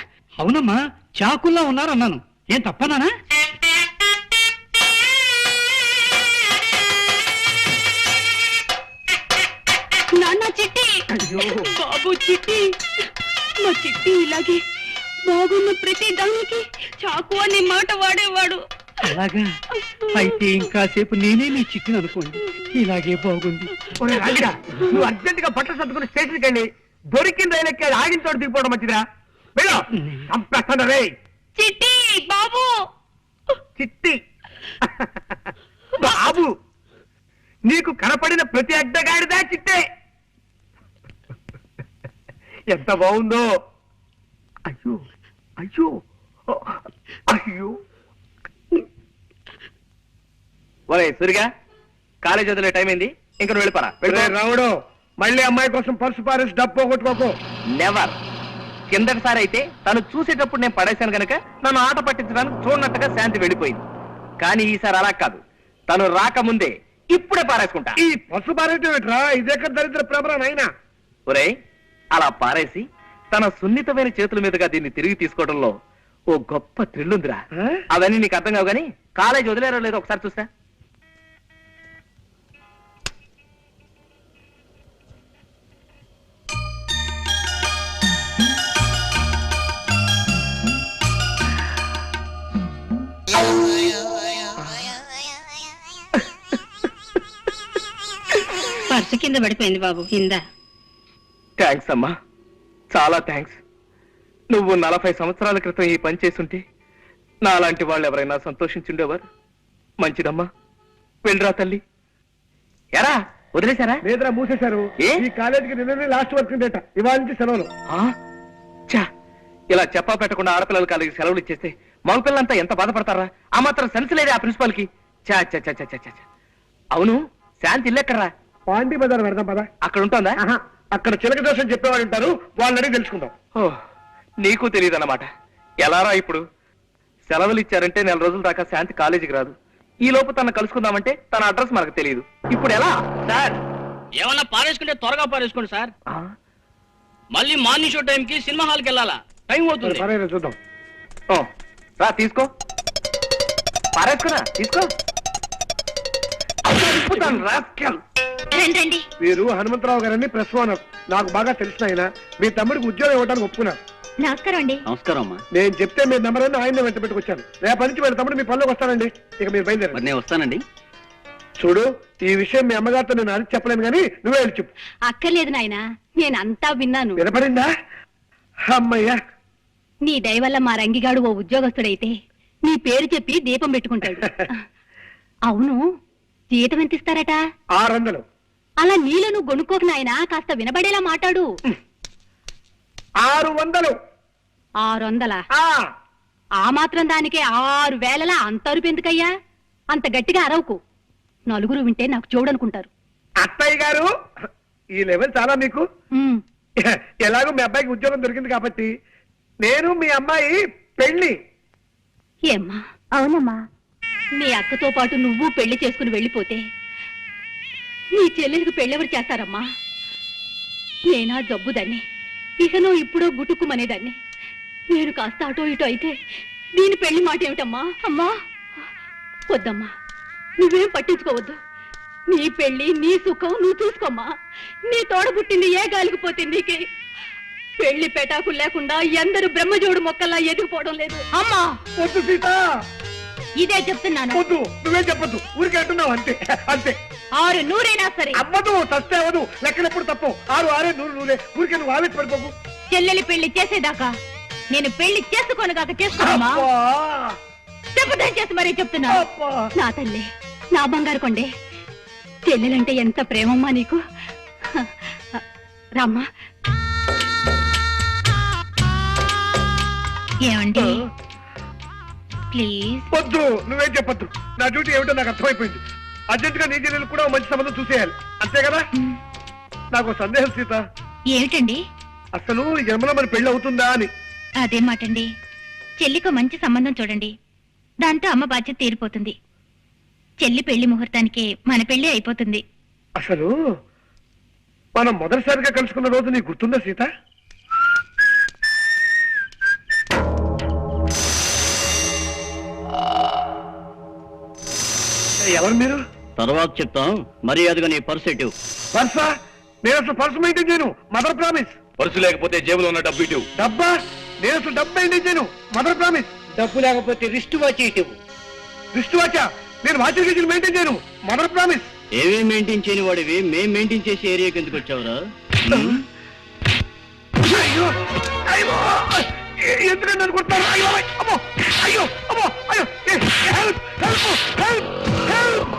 అవునమ్మా, చాకుల్లా ఉన్నారు అన్నాను. ఏం తప్పనానా? నాన్న చిట్టి, బాబు చిట్టి, మా చిట్టి ఇలాగే బాగున్న ప్రతి దానికి చాకు అనే మాట వాడేవాడు. అలాగా అయితే ఇంకాసేపు నేనే నీ చికెన్ అనుకోండి ఇలాగే బాగుంది నువ్వు అర్జెంట్ గా బట్టలు సర్దుకుని స్టేషన్కి వెళ్ళి దొరికిన రైలు ఎక్కి ఆగిన చోట దిగిపోవడం మంచిదా వెళ్ళు చంపేస్తాను రే చిట్టి బాబు చిట్టి బాబు నీకు కనపడిన ప్రతి అడ్డగాడిదా చిట్టే ఎంత బాగుందో అయ్యో అయ్యో అయ్యో ఒరే సూరిగా కాలేజ్ వదిలే టైం అయింది ఇంకా నువ్వు వెళ్ళిపోరా రావుడు మళ్ళీ అమ్మాయి కోసం పర్సు పారేసి డబ్బు పోగొట్టుకోకు నెవర్. కిందటిసారి అయితే తను చూసేటప్పుడు నేను పడేశాను కనుక నన్ను ఆట పట్టించడానికి చూడనట్టుగా శాంతి వెళ్ళిపోయింది. కానీ ఈసారి అలా కాదు, తను రాకముందే ఇప్పుడే పారేసుకుంటా. ఈ పర్సు పారేటరా ఇదేక దరిద్ర ప్రభరా నాయనా. ఒరే అలా పారేసి తన సున్నితమైన చేతుల మీదుగా దీన్ని తిరిగి తీసుకోవడంలో ఓ గొప్ప థ్రిల్ ఉందిరా. అవన్నీ నీకు అర్థం కావు గానీ కాలేజ్ వదిలేరో లేదో ఒకసారి చూస్తా. పర్సు కింద పడిపోయింది బాబు, కింద. థ్యాంక్స్ అమ్మా, చాలా థ్యాంక్స్. నువ్వు 40 సంవత్సరాల క్రితం ఈ పని చేసుంటే నాలాంటి వాళ్ళు ఎవరైనా సంతోషించుండేవారు. మంచిదమ్మా, వెళ్ళరా తల్లి. ఎరా వదిలేశారా? లేదురా మూసేశారు. ఏ? ఈ కాలేజీకి నిన్ననే లాస్ట్ వర్క్ డేట, ఇవాళ నుంచి సెలవులు. చా, ఇలా చెప్పా పెట్టకుండా ఆడపిల్లల కాలేజీకి సెలవులు ఇచ్చేస్తే మగపిల్లలంతా ఎంత బాధపడతారా? ఆ మాత్రం సెన్స్ లేదే ఆ ప్రిన్సిపాల్ కి. చా చా చా చా చా. అవును, శాంతి ఇల్లెక్కడరా? పాండి బజార్ పెడదాం పదా. అక్కడ ఉంటుందా? అక్కడ చిలక దోషం చెప్పేవాళ్ళు ఉంటారు, వాళ్ళని అడిగి తెలుసుకుందాం. ఓ, నీకు తెలియదన్నమాట. ఎలారా ఇప్పుడు? సెలవులు ఇచ్చారంటే 4 రోజుల దాకా శాంతి కాలేజీకి రాదు. ఈ లోపు తన కలుసుకుందామంటే తన అడ్రస్ మనకు తెలియదు. ఇప్పుడు ఎలా సార్? ఏమన్నా పారేసుకుంటే త్వరగా పారేసుకోండి సార్. మళ్ళీ మార్నింగ్ షో టైం కి సినిమా హాల్కి వెళ్ళాలా, టైం అవుతుంది. పర్వాలేదు, చూద్దాం. ఓ, రా తీసుకో, పారేసుకురా, తీసుకో. రండి. వీరు హనుమంతరావు గారని ప్రెస్ ఓనర్, నాకు బాగా తెలిసిన ఆయన. మీ తమ్ముడికి ఉద్యోగం ఇవ్వడానికి ఒప్పుకున్నారు. నమస్కారం అండి. నమస్కారం అమ్మా. నేను చెప్తే మీ నెంబర్ అని ఆయన వెంట పెట్టుకొచ్చాను. రేపటి నుంచి వీళ్ళ తమ్ముడు మీ పనిలోకి వస్తానండి. ఇక మీరు బయలుదేరండి. నేను వస్తానండి. చూడు, ఈ విషయం మీ అమ్మగారితో నేను అడిగి చెప్పలేను కానీ నువ్వే వెళ్ళి చెప్పు. అక్కర్లేదు నాయనా, నేనంతా విన్నాను. వినపడిందా? అమ్మయ్యా, నీ దయ వల్ల మా రంగిగాడు ఓ ఉద్యోగస్తుడైతే నీ పేరు చెప్పి దీపం పెట్టుకుంటాడు. అవును, జీతం ఎంత ఇస్తారట? 600. అలా నీలో నువ్వు గొనుక్కోకు నాయనా, కాస్త వినబడేలా మాట్లాడు. 600. 600? ఆ మాత్రం దానికే 6000 అంత అరుపు ఎందుకయ్యా? అంత గట్టిగా అరవకు, నలుగురు వింటే నాకు చూడనుకుంటారు. అత్తయ్య గారు, ఈ లెవెల్ చాలా మీకు. ఉమ్, ఎలాగో మీ అబ్బాయికి ఉద్యోగం దొరికింది కాబట్టి నేను మీ అమ్మాయి పెళ్లి. ఏమ్మా, అవునమ్మా. నీ అక్కతో పాటు నువ్వు పెళ్లి చేసుకుని వెళ్ళిపోతే నీ చెల్లెలకు పెళ్ళెవరు చేస్తారమ్మా? నేనా జబ్బుదాన్ని, ఇకనో ఇప్పుడో గుటుక్కుమనేదాన్ని. నేను కాస్త అటో ఇటో అయితే దీని పెళ్లి మాట ఏమిటమ్మా? అమ్మా వద్దమ్మా, నువ్వేం పట్టించుకోవద్దు. నీ పెళ్లి నీ సుఖం నువ్వు చూసుకోమ్మా. నీ తోడ పుట్టింది ఏ గాలికి పోతుంది నీకే. పెళ్లి పెటాకులు లేకుండా ఎందరు బ్రహ్మజోడు మొక్కల్లా ఎదిగిపోవడం లేదు. అమ్మా వద్దు సీత, ఇదే చెప్తున్నాను. వద్దు, నువ్వే చెప్పొద్దు. ఊరికే అంటున్నావు అంతే. అంతే. 600 సరే. అవ్వదు, సస్తే అవ్వదు. లెక్కలెప్పుడు తప్పు. 6 6 100 ఊరికే నువ్వు ఆవేశ పడిపోకు. చెల్లెలి పెళ్లి చేసేదాకా నేను పెళ్లి చేసుకోనగాక చేసుకోమా? చెప్పదని చేసి మరీ చెప్తున్నా. నా తల్లి, నా బంగారు కొండే, చెల్లెలంటే ఎంత ప్రేమమ్మా నీకు. రామ్మా. ఏమండి ప్లీజ్. వద్దు, నువ్వేం చెప్పొద్దు. నా డ్యూటీ ఏమిటో నాకు అర్థమైపోయింది. అర్జెంట్ గా నీ చెల్లెలు కూడా ఓ మంచి సంబంధం చూసేయాలి, అంతే కదా? నాకు సందేహం సీత, ఏమిటండి? అసలు ఈ జన్మలో మన పెళ్లి అవుతుందా అని. అదే మాటండి. చెల్లికో మంచి సంబంధం చూడండి, దాంతో అమ్మ బాధ్యత తీరిపోతుంది. చెల్లి పెళ్లి ముహూర్తానికే మన పెళ్లి అయిపోతుంది. అసలు మనం మొదటిసారిగా కలుసుకున్న రోజు నీకు గుర్తుందా సీత? ఎవరు మీరు? తర్వాత చెప్తాం, మర్యాదగా నీ పర్స్ ఎటు. పర్సా? నేను అసలు పర్సు మెయింటైన్ చేయను. Mother promise. పర్సు లేకపోతే జేబులో ఉన్న డబ్బు ఇటు. డబ్బా? నేను అసలు డబ్బు మెయింటైన్ చేయను. Mother promise. డబ్బు లేకపోతే రిస్ట్ వాచ్ ఇవ్వు. విష్ణువాచ నేను వాచర్ గీజులు మెయింటైన్ చేయను. Mother promise. ఏమేం మెయింటైన్ చేయని వాడివి మేం మెయింటైన్ చేసే ఏరియాకి ఎందుకు వచ్చావురా? అయ్యో అయ్యో ఎందుకంటే అనుకుంటున్నారు? అయ్యో అమ్మో అయ్యో అమ్మో అయ్యో హెల్ప్ హెల్ప్ హెల్ప్ హెల్ప్.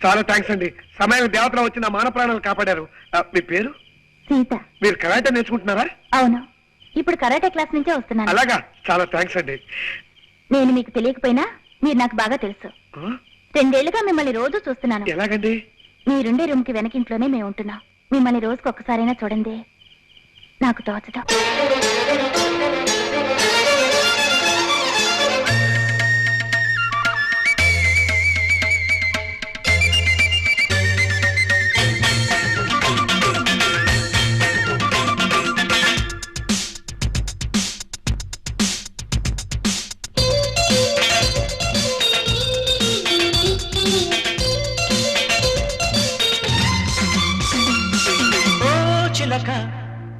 చాలా థ్యాంక్స్ అండి. సమయం దేవతలో వచ్చి నా మాన ప్రాణాలు కాపాడారు. మీ పేరు? సీత. మీరు కరాటే నేర్చుకుంటున్నారా? అవును, ఇప్పుడు కరాటే క్లాస్ నుంచే వస్తున్నాను. అలాగా, చాలా థ్యాంక్స్ అండి. నేను మీకు తెలియకపోయినా మీరు నాకు బాగా తెలుసు. 2 ఏళ్లుగా మిమ్మల్ని రోజు చూస్తున్నాను. ఎలాగండి? మీరుండే రూమ్ కి వెనకింట్లోనే మేము ఉంటున్నాం. మిమ్మల్ని రోజుకు ఒక్కసారైనా చూడండి, నాకు తోచదు.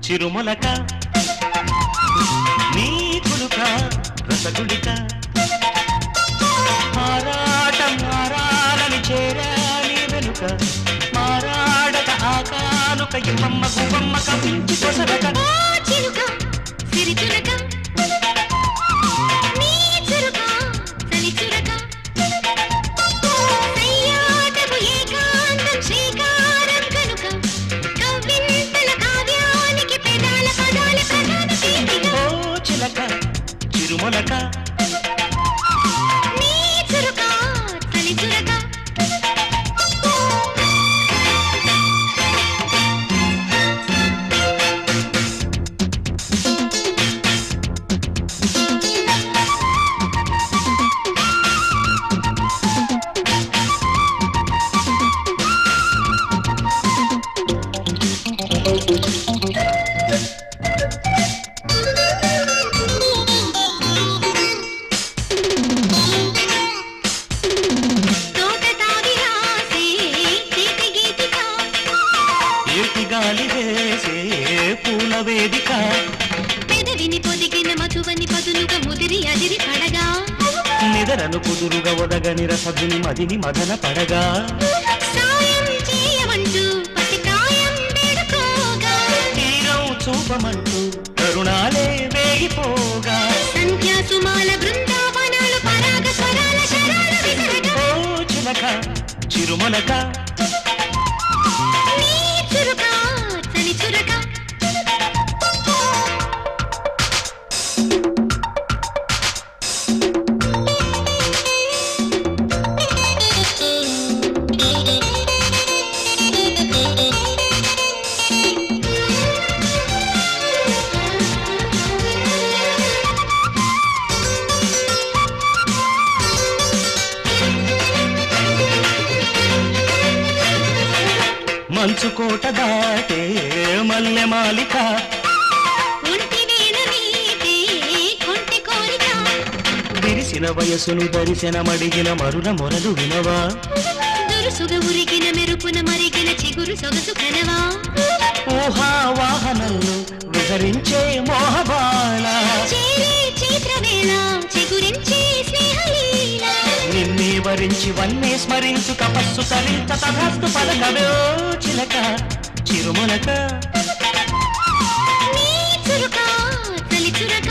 చిరుమొలక నీ కులుక రసగుళిక మారాటం మారాలని చేరాని వెనుక మారాడక ఆకానుక ఇమ్మమ్మ గుమ్మమ్మ కవించి కొసరక చిలుక సిరిచులక నీ చురుక చలి చురక సయ్యాటకు ఏకాంతం శ్రీకారం కనుక కవ్వింతల కావ్యానికి పెదాల పదాల కథన తీపిగా ఓ చిలక చిరుమొలక నీ చురుక చలి చురక నిదరను కుదురుగా ఒదగని రసదుని మదిని మదన పడగా సాయం చేయమంటూ పసికాయం వేడుకోగా తీరం చూపమంటూ కరుణాలే వేగిపోగా సంధ్యా సుమాల బృందావనాలు పరాగ స్వరాల శరాల విసరగా ఓ చిలక చిరుమొలక నీ చురుక చలి చురక మంచుకోట దాటే మల్లె మాలిక విరిసిన వయసును దరిశన మడిగిన మరున మొరలు వినవా దురుసుగా ఉరిగిన మెరుపున మరిగిన చిగురు సొగసు కనవా ఊహా వాహనంలో విహరించే మోహబాల చైత్రవేళ చిగురించే స్నేహలీల నిన్నే వరించి వన్నే స్మరించు తపస్సు తరించ తథాస్తు పలకవే ఓ చిలక చిరుమొలక నీ చురుక చలి చురక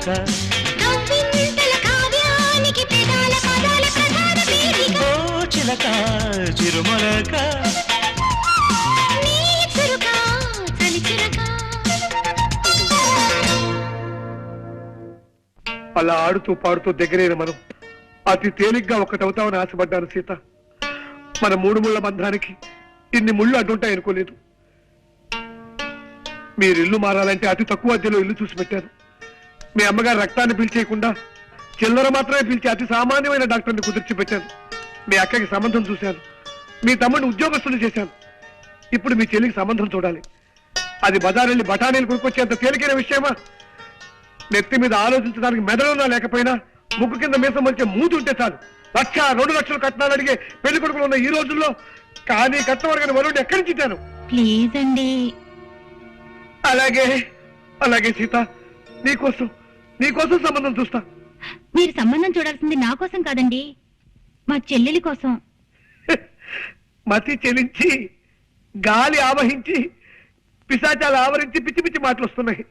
చిలక ఓ చిలక చిరుమలక అలా ఆడుతూ పాడుతూ దగ్గరైన మనం అతి తేలిగ్గా ఒకటవుతామని ఆశపడ్డాను సీత. మన 3 ముళ్ళ బంధానికి ఇన్ని ముళ్ళు అడ్డుంటాయనుకోలేదు. మీరు ఇల్లు మారాలంటే అతి తక్కువ అద్దెలో ఇల్లు చూసి పెట్టాను. మీ అమ్మగారు రక్తాన్ని పీల్చేయకుండా చిల్లర మాత్రమే పీల్చి అతి సామాన్యమైన డాక్టర్ని కుదిర్చి పెట్టాను. మీ అక్కకి సంబంధం చూశాను. మీ తమ్ముడిని ఉద్యోగస్తులు చేశాను. ఇప్పుడు మీ చెల్లికి సంబంధం చూడాలి. అది బజారెళ్ళి బఠానీలు కొనుక్కొచ్చేంత తేలికైన విషయమా? నెత్తి మీద ఆలోచించడానికి మెదడున్నా లేకపోయినా ముక్కు కింద మీసం వచ్చే మూతి ఉంటే చాలు 1,00,000, 2 లక్షలు కట్నాలు అడిగే పెళ్లి కొడుకులు ఉన్న ఈ రోజుల్లో కానీ కట్నం అడగని వరుణ్ణి ఎక్కడి నుంచి ఇచ్చాను? ప్లీజ్ అండి. అలాగే అలాగే సీత, నీకోసం సంబంధం చూస్తా. మీరు సంబంధం చూడాల్సింది నా కోసం కాదండి, మా చెల్లెలి కోసం. మతి చెలించి గాలి ఆవహించి పిశాచాలు ఆవరించి పిచ్చి పిచ్చి మాటలు వస్తున్నాయి.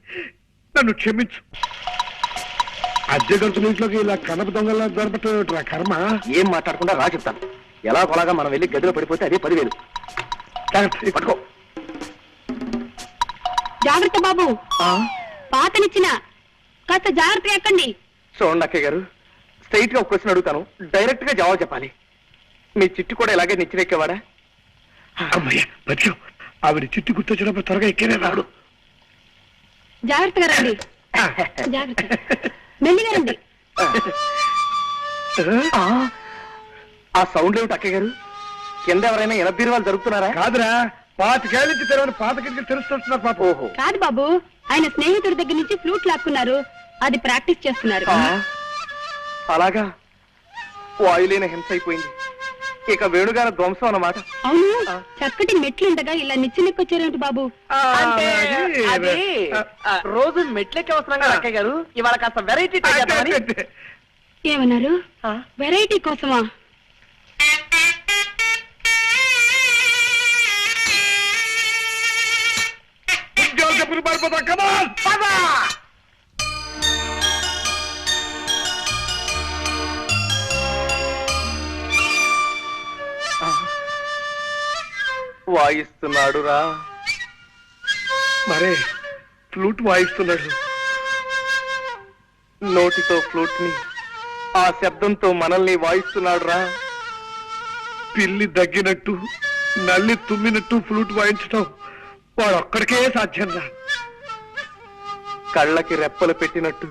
నన్ను క్షమించు. అద్దె గంతుల ఇంట్లోకి ఇలా కనప దొంగలా దొరపట్టు కర్మ. ఏం మాట్లాడకుండా రా చెప్తాను. ఎలా కొలాగా మనం వెళ్ళి గదిలో పడిపోతే అదే 10,000. పట్టుకో. జాగ్రత్త బాబు, పాతనిచ్చిన కాస్త జాగ్రత్త ఎక్కండి. చూడండి అక్కయ్య గారు, స్ట్రైట్ గా ఒక క్వశ్చన్ అడుగుతాను, డైరెక్ట్ గా జవాబు చెప్పాలి. మీ చిట్టు కూడా ఇలాగే నిచ్చినెక్కేవాడా? అమ్మయ్య బతికావు. ఆవిడ చిట్టు గుర్తొచ్చినప్పుడు త్వరగా ఎక్కేనే రాడు. జాగ్రత్తగా రండి. జాగ్రత్త, మెల్లిగా రండి. ఆ సౌండ్ ఏమిటి అక్కయ్య గారు? కింద ఎవరైనా ఎనబీరువాలు జరుగుతున్నారా? కాదురా, 25 నుంచి తెరవని పాత కిటికీలు తెరుస్తున్నారు పాప. ఓహో, కాదు బాబు, ఆయన స్నేహితుడి దగ్గర నుంచి ఫ్లూట్ లాక్కున్నారు. అది ప్రాక్టీస్ చేస్తున్నారు. అలాగా? వాయులేని హింస అయిపోయింది. ఇక వేణుగారి ధ్వంసం అన్నమాట. అవును, చక్కటి మెట్లుండగా ఇలా నిచ్చెనెక్కొచ్చారేంటి బాబు? రోజు మెట్లెక్కి వస్తున్నాం కదా అక్కయ్య గారు, ఇవాళ కాస్త వెరైటీ ఏమన్నారు? వెరైటీ కోసమా? వాయిస్తున్నాడు రా. మరే ఫ్లూట్ వాయిస్తున్నాడు. నోటితో ఫ్లూట్ ని, ఆ శబ్దంతో మనల్ని వాయిస్తున్నాడు రా. పిల్లి దగ్గినట్టు నల్లి తుమ్మినట్టు ఫ్లూట్ వాయించటం వాడు ఒక్కడికే సాధ్యం రా. కళ్ళకి రెప్పలు పెట్టినట్టు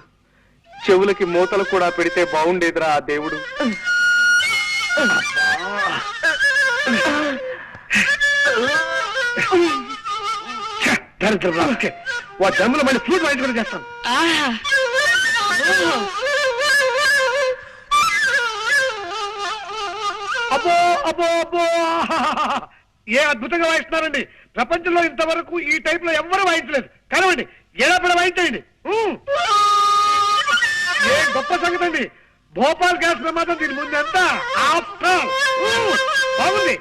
చెవులకి మూతలు కూడా పెడితే బాగుండేదిరా ఆ దేవుడు. వాడు జన్మలో మళ్ళీ ఫ్లూట్ వాయించుకుని చేస్తాను. అబ్బో అబ్బో అబ్బో, ఏ అద్భుతంగా వాయిస్తున్నారండి. ప్రపంచంలో ఇంతవరకు ఈ టైప్ లో ఎవ్వరూ వాయించలేదు. కనవండి, ఏడప్పుడు వాయించండి. ఏ గొప్ప సంగతి అండి. భోపాల్ గ్యాస్ ప్రమాదం దీని ముందు ఎంత బాగుంది.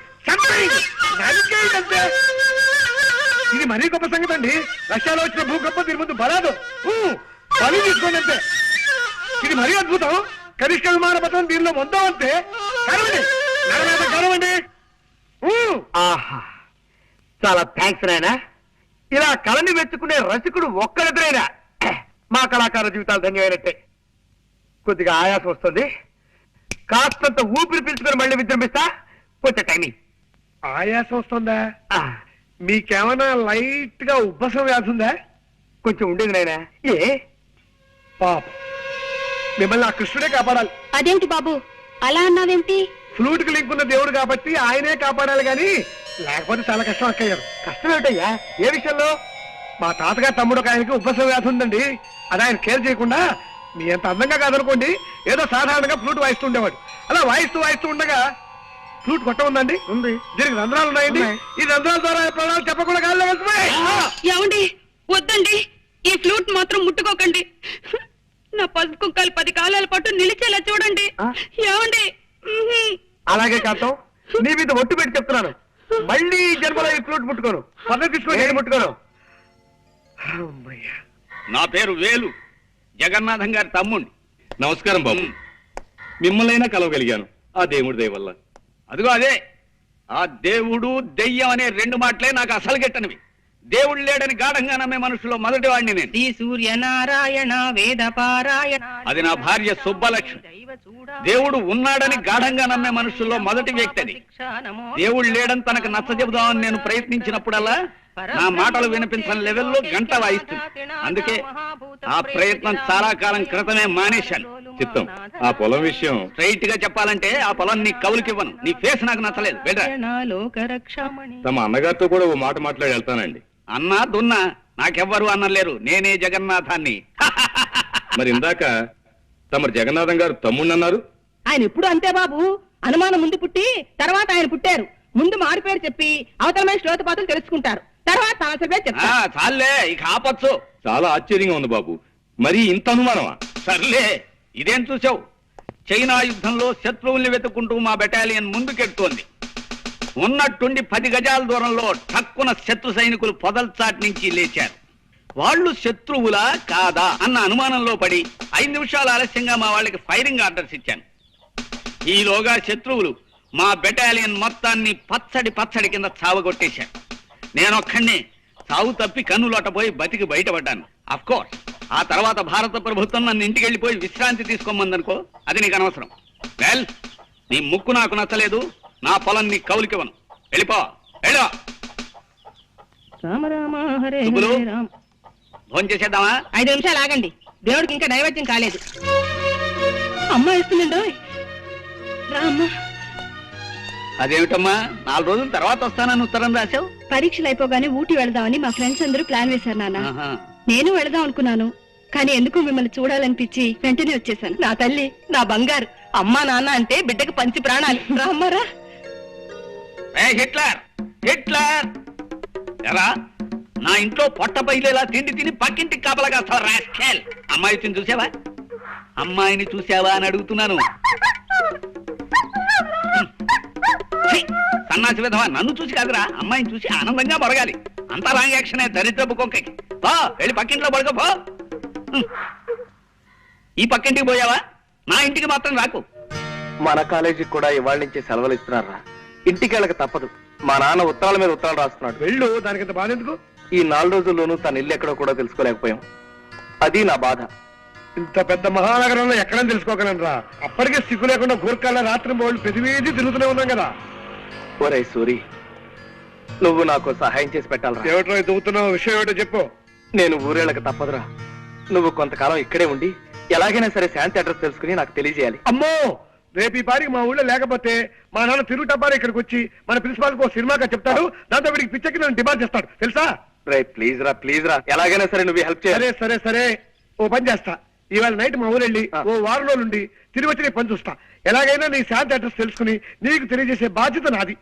ఇది మరీ గొప్ప సంగతి అండి. రష్యాలో వచ్చిన భూకంపం దీని ముందు బలాదు. బలి తీసుకోండి అంతే. ఇది మరీ అద్భుతం. కనిష్ట విమాన పథకం దీనిలో పొందాం అంతే. కనవండి, కనవండి. ఆహా, చాలా థ్యాంక్స్ నాయనా. ఇలా కళని మెచ్చుకునే రసికుడు ఒక్కరిద్దరైనా మా కళాకార జీవితాలు ధన్యమైనట్టే. కొద్దిగా ఆయాసం వస్తుంది, కాస్తంత ఊపిరి పీల్చుకొని మళ్ళీ విజృంభిస్తా. కొంచెం టైమింగ్. ఆయాసం వస్తుందా? మీకేమైనా లైట్ గా ఉబ్బసం వ్యాధి ఉందా? కొంచెం ఉండేది నాయనా. ఏ పాప, మిమ్మల్ని ఆ కృష్ణుడే కాపాడాలి. అదేంటి బాబు అలా అన్నావేంటి? ఫ్లూట్ కి లింక్ ఉన్న దేవుడు కాబట్టి ఆయనే కాపాడాలి గాని లేకపోతే చాలా కష్టం అక్కయ్యారు. కష్టం ఏమిటయ్యా? ఏ విషయంలో? మా తాతగారు తమ్ముడు ఒక ఆయనకి ఉబ్బసం వ్యాధి ఉందండి. అది ఆయన కేర్ చేయకుండా మీ అంత అందంగా కాదనుకోండి, ఏదో సాధారణంగా ఫ్లూట్ వాయిస్తూ ఉండేవాడు. అలా వాయిస్తూ ఉండగా ఫ్లూట్ కొట్ట ఉందండి. ఉంది. దీనికి రంధ్రాలు ఉన్నాయండి. ఈ రంధ్రాల ద్వారా ప్రాణాలు చెప్పకుండా గాల్లో వెళ్తున్నాయి. ఏమండి, వద్దండి, ఈ ఫ్లూట్ మాత్రం ముట్టుకోకండి. నా పసుపు కుక్కలు 10 కాలాల పాటు నిలిచేలా చూడండి. ఏమండి? అలాగే కాంతం, నీ మీద ఒట్టు పెట్టి చెప్తున్నాను, మళ్ళీ ఈ జన్మలో ఈ ఫ్లూట్ ముట్టుకోను. పద్ధతి తీసుకొని ముట్టుకోను. నా పేరు వేలు. జగన్నాథం గారి తమ్ముణ్ణి. నమస్కారం బాబు. మిమ్మల్నైనా కలవగలిగాను ఆ దేవుడి దయ వల్ల. అదిగో అదే, ఆ దేవుడు దెయ్యం అనే రెండు మాటలే నాకు అసలు గిట్టనివి. దేవుడు లేడని గాఢంగా నమ్మే మనుషుల్లో మొదటి వాడిని నేను. శ్రీ సూర్యనారాయణ వేద పారాయణ. అది నా భార్య సుబ్బలక్ష్మి. దేవుడు ఉన్నాడని గాఢంగా నమ్మే మనుషుల్లో మొదటి వ్యక్తి అది. దేవుడు లేడని తనకు నచ్చ చెబుదామని నేను ప్రయత్నించినప్పుడల్లా నా మాటలు వినిపించని లెవెల్లో గంట వాయిస్తుంది. అందుకే ఆ ప్రయత్నం చాలా కాలం క్రితమే మానేశాను. చిత్తం, ఆ పొలం విషయం స్ట్రైట్ గా చెప్పాలంటే ఆ పొలం నీ కవులకివ్వను. నీ ఫేస్ నాకు నచ్చలేదు. బెటర్ తమ అన్నగారితో కూడా ఓ మాట మాట్లాడి వెళ్తానండి. అన్నా దున్నా నాకెవ్వరు అన్నలేరు. నేనే జగన్నాథాన్ని. మరి ఇందాక తమరు జగన్నాథం గారు తమ్ముణ్ణి అన్నారు. ఆయన ఎప్పుడు అంతే బాబు. అనుమానం ముందు పుట్టి తర్వాత ఆయన పుట్టారు. ముందు మారు పేరు చెప్పి అవతల మనిషి లోతుపాతులు తెలుసుకుంటారు. తర్వాత తన అసలు పేరు చెప్తారు. చాలే, ఇక ఆపచ్చు. చాలా ఆశ్చర్యంగా ఉంది బాబు. మరి ఇంత అనుమానమా? సర్లే, ఇదేం చూసావు? చైనా యుద్ధంలో శత్రువుల్ని వెతుక్కుంటూ మా బెటాలియన్ ముందుకెడుతోంది. ఉన్నట్టుండి 10 గజాల దూరంలో ఠక్కున శత్రు సైనికులు పొదల్చాటి నుంచి లేచారు. వాళ్ళు శత్రువులా కాదా అన్న అనుమానంలో పడి 5 నిమిషాలు ఆలస్యంగా మా వాళ్ళకి ఫైరింగ్ ఆర్డర్స్ ఇచ్చాను. ఈలోగా శత్రువులు మా బెటాలియన్ మొత్తాన్ని పచ్చడి కింద చావగొట్టేశారు. నేనొక్కడినే చావు తప్పి కన్నులోటపోయి బతికి బయటపడ్డాను. అఫ్ కోర్స్ ఆ తర్వాత భారత ప్రభుత్వం నన్ను ఇంటికి వెళ్ళిపోయి విశ్రాంతి తీసుకోమందనుకో, అది నీకు అనవసరం. వెల్, నీ ముక్కు నాకు నచ్చలేదు. నా పొలం నీ కౌలికివ్వను. వెళ్ళిపో, వెళ్ళో. రామ రామ హరే శుభులు. హరే రామ. ఫోన్ చేసేద్దామా? 5 నిమిషాలు ఆగండి. దేవుడికి ఇంకా నైవేద్యం కాలేదు. అమ్మ వేస్తుందండో. రామ్మ. అదేమిటమ్మా, 4 రోజుల తర్వాత వస్తానని ఉత్తరం రాశావు? పరీక్షలు అయిపోగానే ఊటీ వెళదామని మా ఫ్రెండ్స్ అందరూ ప్లాన్ వేశారు నాన్న. ఆహా. నేను వెళదాం అనుకున్నాను, కానీ ఎందుకు మిమ్మల్ని చూడాలనిపించి వెంటనే వచ్చేసాను. నా తల్లి, నా బంగారు. అమ్మా నాన్న అంటే బిడ్డకి పంచి ప్రాణాలు. రామ్మారా. హిట్లర్ హిట్లర్ ఎరా, నా ఇంట్లో పొట్ట బయలేలా తిండి తిని పక్కింటికి కాపలా కాస్తావా రాస్కెల్? అమ్మాయిని చూసావా? అమ్మాయిని చూసావా అని అడుగుతున్నాను. ఛీ, సన్నాసి విధవా, నన్ను చూసి కాదురా, అమ్మాయిని చూసి ఆనందంగా బొరగాలి. అంతా రాంగ్ యాక్షనే దరిద్రపు కుక్కకి. పో, వెళ్ళి పక్కింట్లో పడుకో పో. ఈ పక్కింటికి పోయావా? నా ఇంటికి మాత్రం రాకు. మన కాలేజీకి కూడా ఇవాళ నుంచి సెలవులు ఇస్తున్నారా? ఇంటికి వెళ్ళక తప్పదు. మా నాన్న ఉత్తరాల మీద ఉత్తరాలు రాస్తున్నాడు. వెళ్ళు, దానికంత బాధ ఎందుకు? ఈ 4 రోజుల్లోనూ తన ఇల్లు ఎక్కడో కూడా తెలుసుకోలేకపోయాం. అది నా బాధ. ఇంత పెద్ద మహానగరంలో ఎక్కడని తెలుసుకోగలనరా? అప్పటికే సిగ్గు లేకుండా గూర్ఖాల రాత్రి బోళ్ళు ప్రతివేది తిరుగుతూనే ఉన్నాం కదా. ఒరే సూరి, నువ్వు నాకు సహాయం చేసి పెట్టాలరా. ఏమిటో దిగుతున్నావు? విషయం ఏమిటో చెప్పు. నేను ఊరేళ్ళక తప్పదురా. నువ్వు కొంతకాలం ఇక్కడే ఉండి ఎలాగైనా సరే శాంతి అడ్రస్ తెలుసుకుని నాకు తెలియజేయాలి. అమ్మో, రేపు ఈ పారికి మా ఊళ్ళో లేకపోతే మా నాన్న తిరుగుటబ్బారు ఇక్కడికి వచ్చి మన ప్రిన్సిపాల్ కు సినిమాగా చెప్తాడు. దాంతో వీడికి పిచ్చెక్కి నన్ను డిమాండ్ చేస్తాడు, తెలుసా? రే ప్లీజ్ రా, ఎలాగైనా సరే నువ్వు హెల్ప్ చేయాలి. సరే ఓ పని చేస్తా. ఇవాళ నైట్ మా ఊరు వెళ్ళి ఓ వారం రోజులుండి తిరిగి వచ్చి నీ పని చూస్తా. ఎలాగైనా నీ శాంతి అడ్రస్ తెలుసుకుని నీకు తెలియజేసే బాధ్యత నాది.